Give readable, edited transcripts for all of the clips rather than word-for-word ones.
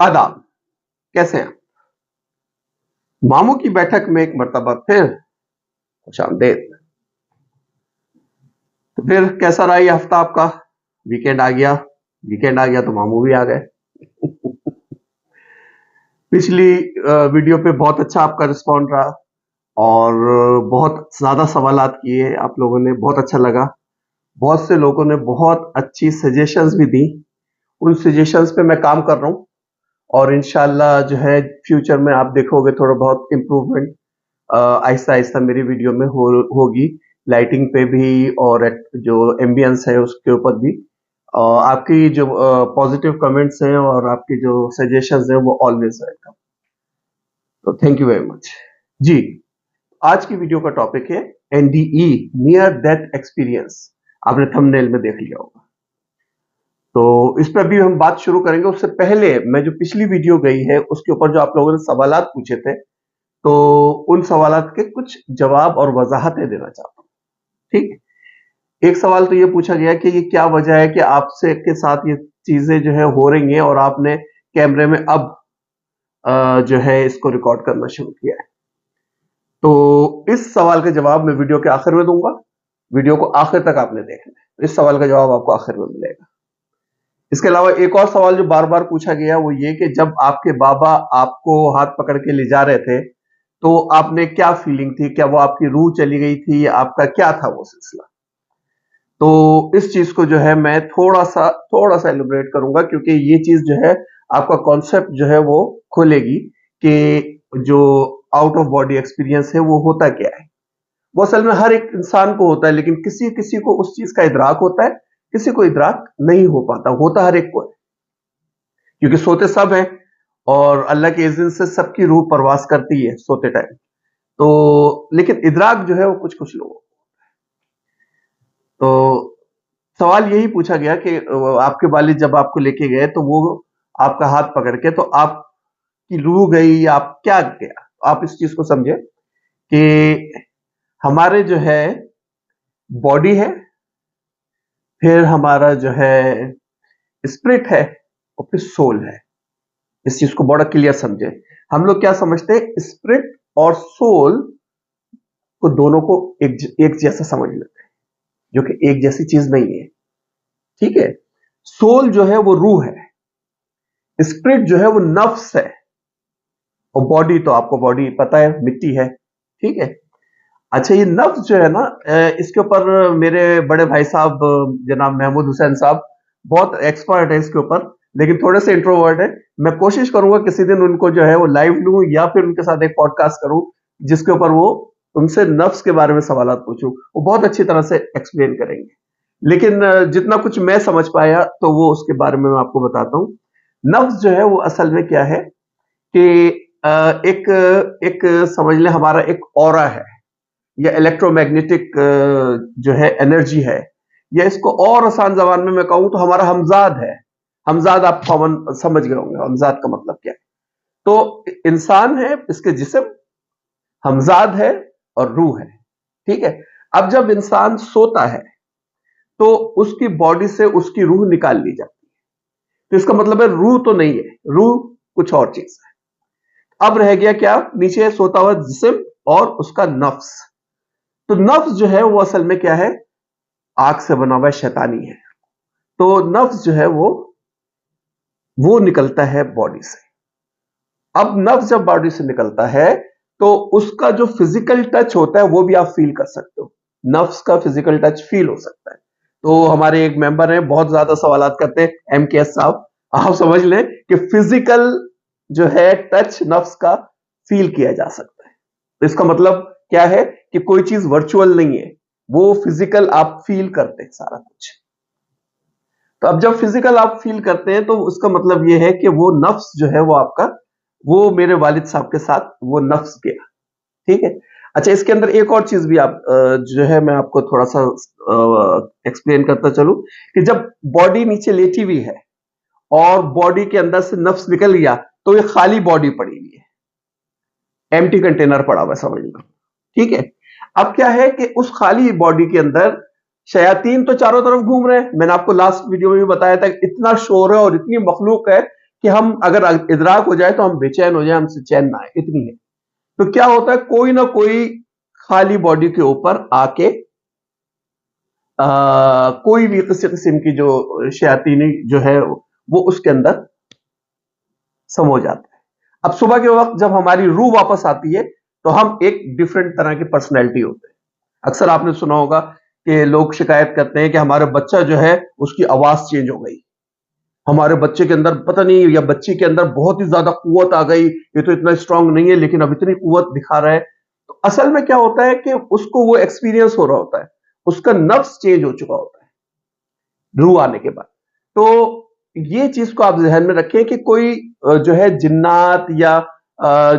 आदाब, कैसे हैं? मामू की बैठक में एक मर्तबा फिर खुशामदीद। तो फिर कैसा रहा ये हफ्ता आपका? वीकेंड आ गया, वीकेंड आ गया तो मामू भी आ गए। पिछली वीडियो पे बहुत अच्छा आपका रिस्पॉन्ड रहा और बहुत ज्यादा सवालात किए आप लोगों ने, बहुत अच्छा लगा। बहुत से लोगों ने बहुत अच्छी सजेशंस भी दी, उन सजेशंस पे मैं काम कर रहा हूँ और इंशाल्लाह जो है फ्यूचर में आप देखोगे थोड़ा बहुत इम्प्रूवमेंट आहिस्ता आहिस्ता मेरी वीडियो में होगी, लाइटिंग पे भी और जो एम्बियंस है उसके ऊपर भी। आपकी जो पॉजिटिव कमेंट्स हैं और आपकी जो सजेशंस हैं वो ऑलवेज वेलकम। तो थैंक यू वेरी मच जी। आज की वीडियो का टॉपिक है एनडीई, नियर डेथ एक्सपीरियंस। आपने थंबनेल में देख लिया होगा। तो इस पर अभी हम बात शुरू करेंगे। उससे पहले मैं जो पिछली वीडियो गई है उसके ऊपर जो आप लोगों ने सवालात पूछे थे, तो उन सवालात के कुछ जवाब और वजाहतें देना चाहता हूं। ठीक, एक सवाल तो ये पूछा गया कि ये क्या वजह है कि आपसे के साथ ये चीजें जो है हो रही हैं और आपने कैमरे में अब जो है इसको रिकॉर्ड करना शुरू किया है। तो इस सवाल का जवाब मैं वीडियो के आखिर में दूंगा। वीडियो को आखिर तक आपने देखना है, इस सवाल का जवाब आपको आखिर में मिलेगा। इसके अलावा एक और सवाल जो बार बार पूछा गया वो ये कि जब आपके बाबा आपको हाथ पकड़ के ले जा रहे थे तो आपने क्या फीलिंग थी? क्या वो आपकी रूह चली गई थी या आपका क्या था वो सिलसिला? तो इस चीज को जो है मैं थोड़ा सा एलिब्रेट करूंगा, क्योंकि ये चीज जो है आपका कॉन्सेप्ट जो है वो खोलेगी कि जो आउट ऑफ बॉडी एक्सपीरियंस है वो होता क्या है। वो असल में हर एक इंसान को होता है, लेकिन किसी किसी को उस चीज का इदराक होता है, किसी को इदराक नहीं हो पाता। होता हर एक को है, क्योंकि सोते सब हैं और अल्लाह के इज़्न से सबकी रूह परवास करती है सोते टाइम। तो लेकिन इदराक जो है वो कुछ कुछ लोगों को। तो सवाल यही पूछा गया कि आपके वालिद जब आपको लेके गए तो वो आपका हाथ पकड़ के, तो आपकी रूह गई या आप क्या गया? आप इस चीज को समझे कि हमारे जो है बॉडी है, फिर हमारा जो है स्पिरिट है और फिर सोल है। इस चीज को बड़ा क्लियर समझे। हम लोग क्या समझते हैं, स्पिरिट और सोल को दोनों को एक जैसा समझ लेते हैं, जो कि एक जैसी चीज नहीं है। ठीक है, सोल जो है वो रूह है, स्पिरिट जो है वो नफ्स है, और बॉडी तो आपको बॉडी पता है मिट्टी है। ठीक है, अच्छा ये नफ्स जो है ना, इसके ऊपर मेरे बड़े भाई साहब जनाब महमूद हुसैन साहब बहुत एक्सपर्ट है इसके ऊपर, लेकिन थोड़े से इंट्रोवर्ट है। मैं कोशिश करूंगा किसी दिन उनको जो है वो लाइव लूं या फिर उनके साथ एक पॉडकास्ट करूं जिसके ऊपर वो उनसे नफ्स के बारे में सवाल पूछूं। वो बहुत अच्छी तरह से एक्सप्लेन करेंगे, लेकिन जितना कुछ मैं समझ पाया तो वो उसके बारे में मैं आपको बताता हूँ। नफ्स जो है वो असल में क्या है कि एक एक समझ लें हमारा एक ऑरा है या इलेक्ट्रोमैग्नेटिक जो है एनर्जी है, या इसको और आसान जबान में मैं कहूं तो हमारा हमजाद है। हमजाद आप कॉमन समझ गए होंगे, हमजाद का मतलब क्या है। तो इंसान है, इसके जिस्म, हमजाद है और रूह है। ठीक है, अब जब इंसान सोता है तो उसकी बॉडी से उसकी रूह निकाल ली जाती है। तो इसका मतलब है रूह तो नहीं है, रूह कुछ और चीज है। अब रह गया क्या? नीचे सोता हुआ जिस्म और उसका नफ्स। तो नफ्स जो है वो असल में क्या है? आग से बना हुआ शैतानी है। तो नफ्स जो है वो निकलता है बॉडी से। अब नफ्स जब बॉडी से निकलता है तो उसका जो फिजिकल टच होता है वो भी आप फील कर सकते हो। नफ्स का फिजिकल टच फील हो सकता है। तो हमारे एक मेंबर हैं, बहुत ज्यादा सवालात करते हैं, MKS साहब। आप समझ लें कि फिजिकल जो है टच नफ्स का फील किया जा सकता है। तो इसका मतलब क्या है कि कोई चीज वर्चुअल नहीं है, वो फिजिकल आप फील करते हैं सारा कुछ। तो अब जब फिजिकल आप फील करते हैं तो उसका मतलब ये है कि वो नफ्स जो है वो आपका, वो मेरे वालिद साहब के साथ वो नफ्स गया। ठीक है, अच्छा इसके अंदर एक और चीज भी आप जो है मैं आपको थोड़ा सा एक्सप्लेन करता चलूं कि जब बॉडी नीचे लेटी हुई है और बॉडी के अंदर से नफ्स निकल गया तो ये खाली बॉडी पड़ी हुई है, एम्प्टी कंटेनर पड़ा हुआ समझ लो। ठीक है, अब क्या है कि उस खाली बॉडी के अंदर शयातीन तो चारों तरफ घूम रहे हैं। मैंने आपको लास्ट वीडियो में भी बताया था, इतना शोर है और इतनी मखलूक है कि हम अगर इदराक हो जाए तो हम बेचैन हो जाए, हमसे चैन ना आए, इतनी है। तो क्या होता है, कोई ना कोई खाली बॉडी के ऊपर आके कोई भी किसी किस्म की जो शयातीनी जो है वो उसके अंदर समा जाता है। अब सुबह के वक्त जब हमारी रूह वापस आती है तो हम एक डिफरेंट तरह की पर्सनैलिटी होते हैं। अक्सर आपने सुना होगा कि लोग शिकायत करते हैं कि हमारा बच्चा जो है उसकी आवाज चेंज हो गई, हमारे बच्चे के अंदर पता नहीं या बच्ची के अंदर बहुत ही ज्यादा कुव्वत आ गई, ये तो इतना स्ट्रांग नहीं है लेकिन अब इतनी कुव्वत दिखा रहा है। तो असल में क्या होता है कि उसको वो एक्सपीरियंस हो रहा होता है, उसका नफ्स चेंज हो चुका होता है रूह आने के बाद। तो ये चीज को आप ध्यान में रखें कि कोई जो है जिन्नात या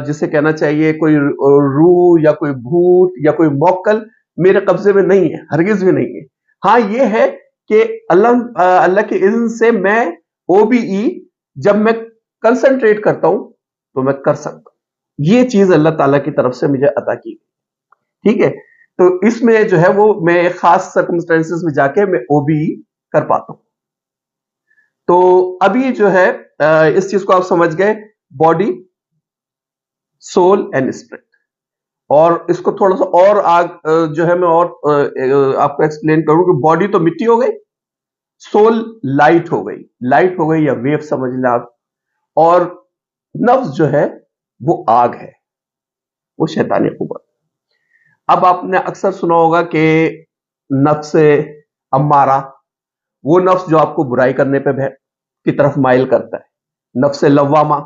जिसे कहना चाहिए कोई रूह या कोई भूत या कोई मौक्कल मेरे कब्जे में नहीं है, हरगिज भी नहीं है। हाँ ये है कि अल्लाह के इज़्न से मैं ओबीई जब मैं कंसंट्रेट करता हूं तो मैं कर सकता हूं। ये चीज अल्लाह ताला की तरफ से मुझे अता की, ठीक है। तो इसमें जो है वो मैं खास सर्कमस्टेंसेस में जाके मैं ओबीई कर पाता हूं। तो अभी जो है इस चीज को आप समझ गए, बॉडी, सोल एंड स्पिरिट। और इसको थोड़ा सा और जो है मैं और आपको एक्सप्लेन करूं कि बॉडी तो मिट्टी हो गई, सोल लाइट हो गई, लाइट हो गई या वेव समझ लें आप, और नफ्स जो है वो आग है, वो शैतानी कुव्वत। अब आपने अक्सर सुना होगा कि नफ्स अम्मारा, वो नफ्स जो आपको बुराई करने पे की तरफ माइल करता है। नफ्स लव्वामा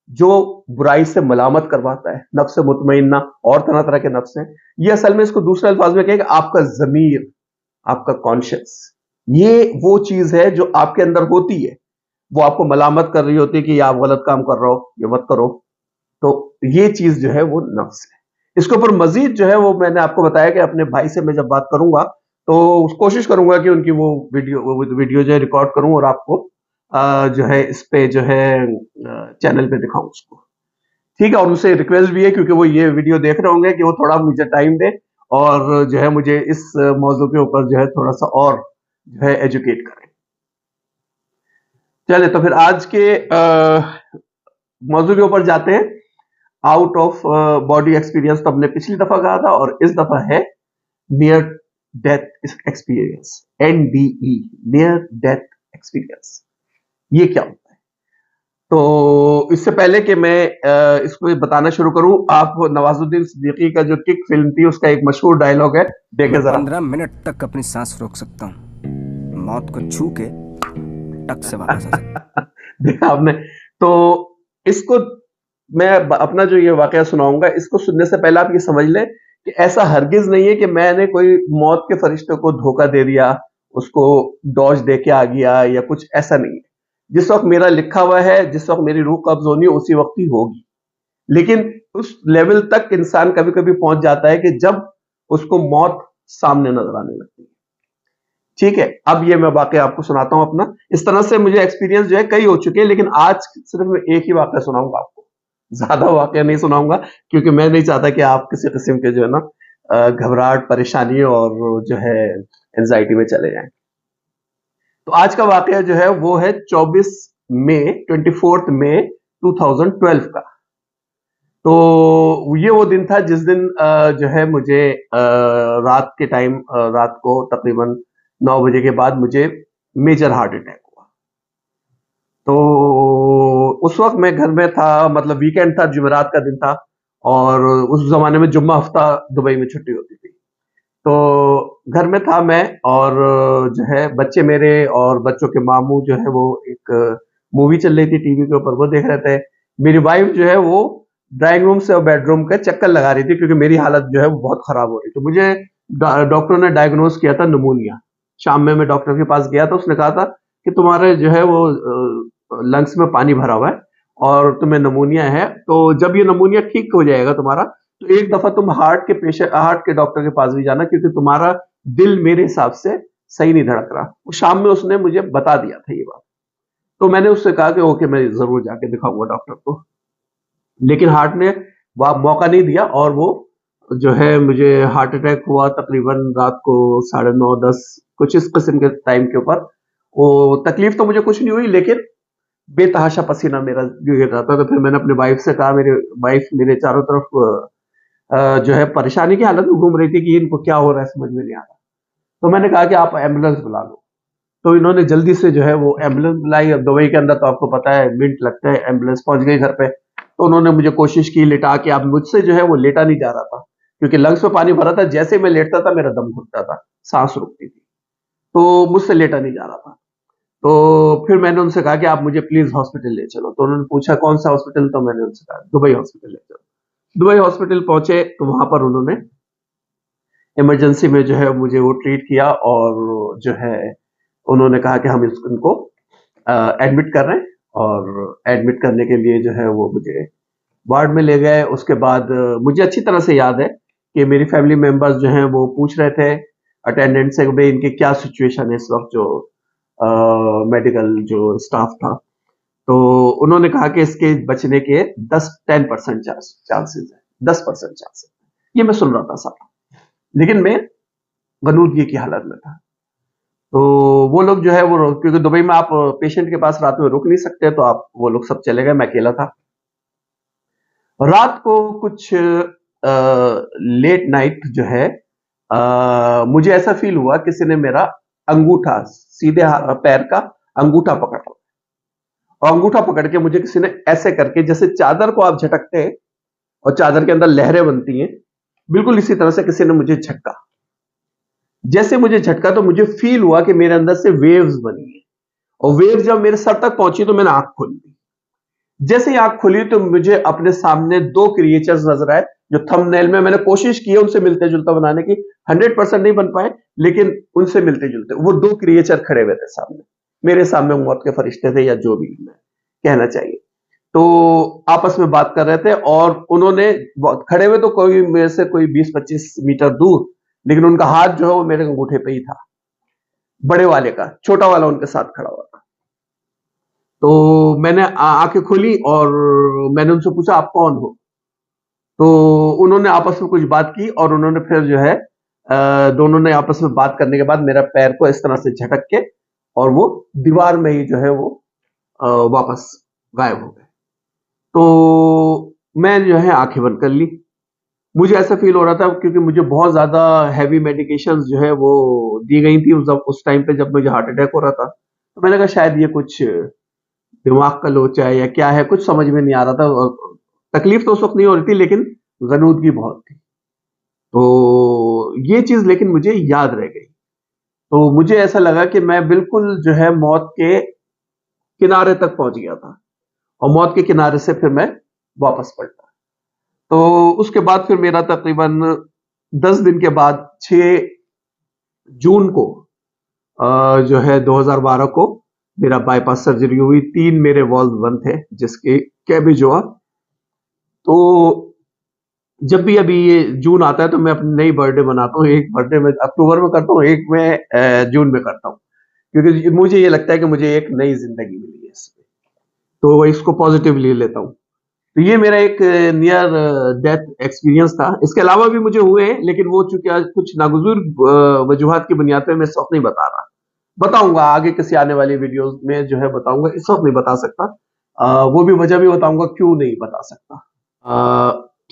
जो बुराई से मलामत करवाता है। नफ्स मुतमइन्ना और तरह तरह के नफ्स हैं। ये असल में इसको दूसरे अल्फाज में कहें कि आपका जमीर, आपका कॉन्शियस, ये वो चीज है जो आपके अंदर होती है, वो आपको मलामत कर रही होती है कि आप गलत काम कर रहे हो, ये मत करो। तो ये चीज जो है वो नफ्स है। इसके ऊपर मजीद जो है वो मैंने आपको बताया कि अपने भाई से मैं जब बात करूंगा तो कोशिश करूंगा कि उनकी वो वीडियो जो है रिकॉर्ड करूं और आपको जो है इस पे जो है चैनल पे दिखाऊं उसको, ठीक है। और उनसे रिक्वेस्ट भी है क्योंकि वो ये वीडियो देख रहे होंगे कि वो थोड़ा मुझे टाइम दे और जो है मुझे इस मौजू के ऊपर जो है थोड़ा सा और जो है एजुकेट करें। चले तो फिर आज के मौजू के ऊपर जाते हैं। आउट ऑफ बॉडी एक्सपीरियंस तो हमने पिछली दफा कहा था और इस दफा है near death experience, NDE, near death experience. ये क्या होता है? तो इससे पहले कि मैं इसको बताना शुरू करूं, आप नवाजुद्दीन सिद्दीकी का जो किक फिल्म थी उसका एक मशहूर डायलॉग है, देखें जरा। 15 मिनट तक अपनी सांस रोक सकता हूं, मौत को छू के टक से वापस आ सकता हूं। देखा आपने? तो इसको मैं अपना जो ये वाकया सुनाऊंगा, इसको सुनने से पहले आप ये समझ लें कि ऐसा हरगिज नहीं है कि मैंने कोई मौत के फरिश्ते को धोखा दे दिया, उसको डॉज दे के आ गया या कुछ ऐसा नहीं है। जिस वक्त मेरा लिखा हुआ है, जिस वक्त मेरी रूह कब्ज होनी है उसी वक्त ही होगी। लेकिन उस लेवल तक इंसान कभी कभी पहुंच जाता है कि जब उसको मौत सामने नजर आने लगती है, ठीक है। अब ये मैं वाकया आपको सुनाता हूं अपना। इस तरह से मुझे एक्सपीरियंस जो है कई हो चुके हैं, लेकिन आज सिर्फ मैं एक ही वाकया सुनाऊंगा आपको, ज्यादा वाकया नहीं सुनाऊंगा क्योंकि मैं नहीं चाहता कि आप किसी किस्म के जो है ना घबराहट, परेशानी और जो है एंजाइटी में चले जाएं। तो आज का वाकया जो है वो है 24 मई 24 मई 2012 का। तो ये वो दिन था जिस दिन जो है मुझे रात के टाइम, रात को तकरीबन 9 बजे के बाद मुझे मेजर हार्ट अटैक हुआ। तो उस वक्त मैं घर में था, मतलब वीकेंड था, जुमेरात का दिन था और उस जमाने में जुम्मा हफ्ता दुबई में छुट्टी होती थी। तो घर में था मैं और जो है बच्चे मेरे और बच्चों के मामू जो है वो एक मूवी चल रही थी टीवी के ऊपर, वो देख रहे थे। मेरी वाइफ जो है वो ड्राइंग रूम से और बेडरूम के चक्कर लगा रही थी क्योंकि मेरी हालत जो है वो बहुत खराब हो रही थी। मुझे डॉक्टर ने डायग्नोज किया था निमोनिया। शाम में मैं डॉक्टर के पास गया था, उसने कहा था कि तुम्हारे जो है वो लंग्स में पानी भरा हुआ है और तुम्हें नमूनिया है। तो जब ये नमूनिया ठीक हो जाएगा तुम्हारा तो एक दफा तुम हार्ट के डॉक्टर के पास भी जाना क्योंकि तुम्हारा दिल मेरे हिसाब से सही नहीं धड़क रहा। वो शाम में उसने मुझे बता दिया था ये बात। तो मैंने उससे कहा कि ओके मैं जरूर जाके दिखाऊंगा डॉक्टर को, लेकिन हार्ट ने मौका नहीं दिया और वो जो है मुझे हार्ट अटैक हुआ तकरीबन रात को 9:30 10 कुछ इस किस्म के टाइम के ऊपर। वो तकलीफ तो मुझे कुछ नहीं हुई, लेकिन बेतहाशा पसीना मेरा गिर रहा था। तो फिर मैंने अपनी वाइफ से कहा, मेरी वाइफ मेरे चारों तरफ जो है परेशानी की हालत में घूम रही थी कि इनको क्या हो रहा है समझ में नहीं आ रहा। तो मैंने कहा कि आप एम्बुलेंस बुला लो। तो इन्होंने जल्दी से जो है वो एम्बुलेंस बुलाई। अब दुबई के अंदर तो आपको पता है मिनट लगते हैं, एम्बुलेंस पहुंच गई घर पे। तो उन्होंने मुझे कोशिश की लिटा के, अब मुझसे जो है वो लेटा नहीं जा रहा था क्योंकि लंग्स में पानी भरा था। जैसे मैं लेटता था मेरा दम घुटता था, सांस रुकती थी, तो मुझसे लेटा नहीं जा रहा था। तो फिर मैंने उनसे कहा कि आप मुझे प्लीज हॉस्पिटल ले चलो। तो उन्होंने पूछा कौन सा हॉस्पिटल, तो मैंने उनसे कहा दुबई हॉस्पिटल ले चलो। दुबई हॉस्पिटल पहुंचे तो वहां पर उन्होंने इमरजेंसी में जो है मुझे वो ट्रीट किया और जो है उन्होंने कहा कि हम इनको एडमिट कर रहे हैं। और एडमिट करने के लिए जो है वो मुझे वार्ड में ले गए। उसके बाद मुझे अच्छी तरह से याद है कि मेरी फैमिली मेंबर्स जो हैं वो पूछ रहे थे अटेंडेंट से कि भाई इनकी क्या सिचुएशन है इस वक्त, जो मेडिकल जो स्टाफ था। तो उन्होंने कहा कि इसके बचने के 10% चांसेस है, 10% चांसेस। ये मैं सुन रहा था सारा, लेकिन मैं गनूदगी की हालत में था। तो वो लोग जो है वो क्योंकि दुबई में आप पेशेंट के पास रात में रुक नहीं सकते, तो आप वो लोग सब चले गए, मैं अकेला था। रात को कुछ लेट नाइट जो है मुझे ऐसा फील हुआ किसी ने मेरा अंगूठा, सीधे पैर का अंगूठा पकड़ा, और अंगूठा पकड़ के मुझे किसी ने ऐसे करके, जैसे चादर को आप झटकते हैं और चादर के अंदर लहरें बनती हैं, बिल्कुल इसी तरह से किसी ने मुझे झटका। जैसे मुझे झटका तो मुझे फील हुआ कि मेरे अंदर से वेव्स बनी है, और वेव्स जब मेरे सर तक पहुंची तो मैंने आंख खोली। जैसे ही आंख खुली तो मुझे अपने सामने दो क्रिएचर्स नजर आए, जो थंबनेल में मैंने कोशिश की है उनसे मिलते जुलता बनाने की, 100% नहीं बन पाए, लेकिन उनसे मिलते जुलते वो दो क्रिएचर खड़े हुए थे सामने, मेरे सामने मौत के फरिश्ते थे या जो भी मैं कहना चाहिए। तो आपस में बात कर रहे थे, और उन्होंने खड़े हुए तो कोई मेरे से कोई 20-25 मीटर दूर, लेकिन उनका हाथ जो है वो मेरे अंगूठे पे ही था, बड़े वाले का, छोटा वाला उनके साथ खड़ा हुआ था। तो मैंने आंखें खोली और मैंने उनसे पूछा आप कौन हो। तो उन्होंने आपस में कुछ बात की, और उन्होंने फिर जो है दोनों ने आपस में बात करने के बाद मेरा पैर को इस तरह से झटक के, और वो दीवार में ही जो है वो वापस गायब हो गए। तो मैं जो है आंखें बंद कर ली। मुझे ऐसा फील हो रहा था क्योंकि मुझे बहुत ज्यादा हैवी मेडिकेशंस जो है वो दी गई थी उस टाइम पे जब मुझे हार्ट अटैक हो रहा था। तो मैंने कहा शायद ये कुछ दिमाग का लोचा है या क्या है, कुछ समझ में नहीं आ रहा था। और तकलीफ तो उस वक्त नहीं हो रही थी, लेकिन गनूदगी बहुत थी। तो ये चीज लेकिन मुझे याद रह गई। तो मुझे ऐसा लगा कि मैं बिल्कुल जो है मौत के किनारे तक पहुंच गया था, और मौत के किनारे से फिर मैं वापस पलटा। तो उसके बाद फिर मेरा तकरीबन 10 दिन के बाद 6 जून को जो है 2012 को मेरा बाईपास सर्जरी हुई। 3 मेरे वॉल्व बंद थे जिसके कैबेज हुआ। तो जब भी अभी ये जून आता है तो मैं अपनी नई बर्थडे मनाता हूँ। एक बर्थडे में अक्टूबर में करता हूँ, एक मैं जून में करता हूँ, क्योंकि मुझे ये लगता है कि मुझे एक नई जिंदगी मिली है इसमें, तो इसको पॉजिटिवली लेता हूँ। तो ये मेरा एक नियर डेथ एक्सपीरियंस था। इसके अलावा भी मुझे हुए हैं, लेकिन वो चूंकि आज कुछ नागुजूर वजूहात की बुनियाद पे मैं इस वक्त नहीं बता रहा। बताऊंगा आगे किसी आने वाली वीडियोस में जो है बताऊंगा, इस वक्त नहीं बता सकता। वो भी वजह भी बताऊंगा क्यों नहीं बता सकता।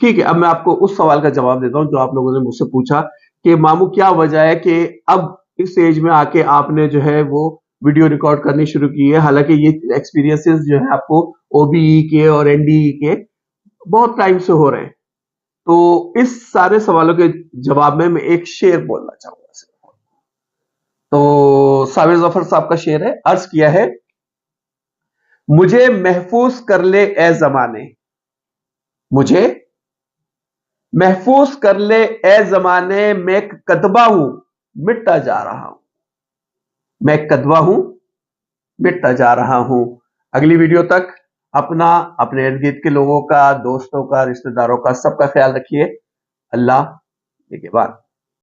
ठीक है, अब मैं आपको उस सवाल का जवाब देता हूं जो आप लोगों ने मुझसे पूछा कि मामू क्या वजह है कि अब इस एज में आके आपने जो है वो वीडियो रिकॉर्ड करनी शुरू की है। हालांकि ये एक्सपीरियंसेस जो है आपको ओबीई के और एनडीई के बहुत टाइम से हो रहे हैं। तो इस सारे सवालों के जवाब में मैं एक शेर बोलना चाहूंगा। तो साबिर जफर साहब का शेर है, अर्ज किया है, मुझे महफूज कर ले ए जमाने, मुझे महफूज कर ले ए जमाने, मैं एक कदबा हूं मिटता जा रहा हूं, मैं एक कदबा हूं मिटता जा रहा हूं। अगली वीडियो तक अपना, अपने इर्द गिर्द के लोगों का, दोस्तों का, रिश्तेदारों का, सबका ख्याल रखिए। अल्लाह के बाद।